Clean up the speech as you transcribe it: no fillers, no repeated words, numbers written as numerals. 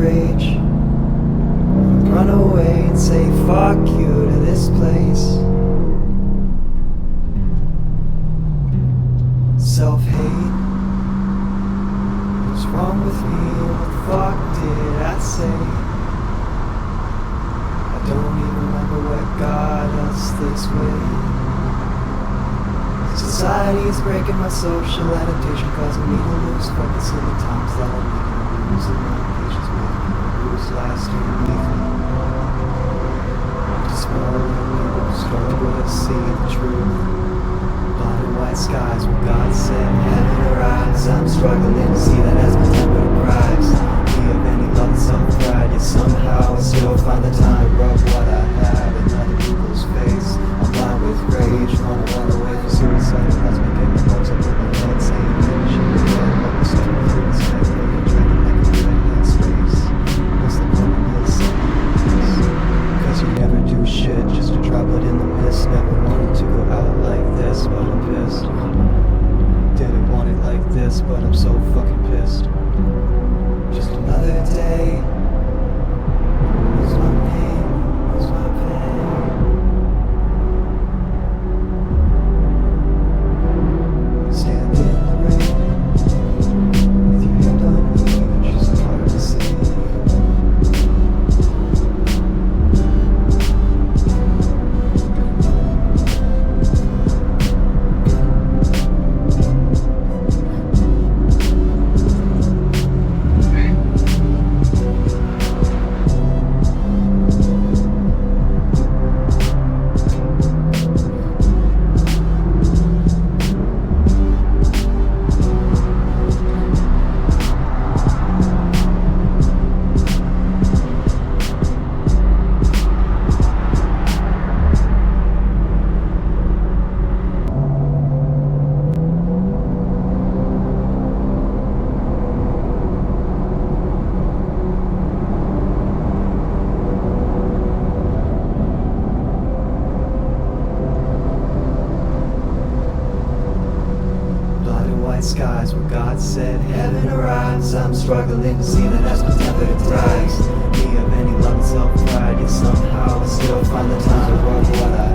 rage, run away and say fuck you to this place. Self-hate, what's wrong with me? What the fuck did I say? I don't even remember what got us this way. Society is breaking my social adaptation, causing me to lose focus in the times that I'm making losing my patience with who's lasting weekly. Just more people struggle to see the truth. Black and white skies where God said heaven arrives. I'm struggling to see that as my temper cries. Me of any love and self-pride, yet somehow I still find the time to rub what I have in other people's face. I'm blind with rage, wanna run away from suicide. That's me getting the notes up in my head, saying maybe she would get up and start to feel this head, but you're trying to make a living in space. What's the point of this? Cause you never do shit just to drop it in the mist. Never wanted to go out like this, but I'm pissed. Didn't want it like this, but I'm so fucking pissed. Just another day. Where's my pain? Where's my pain? Stand in the rain with your hand on me, but you're so hard to see. Skies where God said heaven arrives. I'm struggling to see that as my temper thrives. Me of any love and self-pride, yet somehow I still find the time to run what I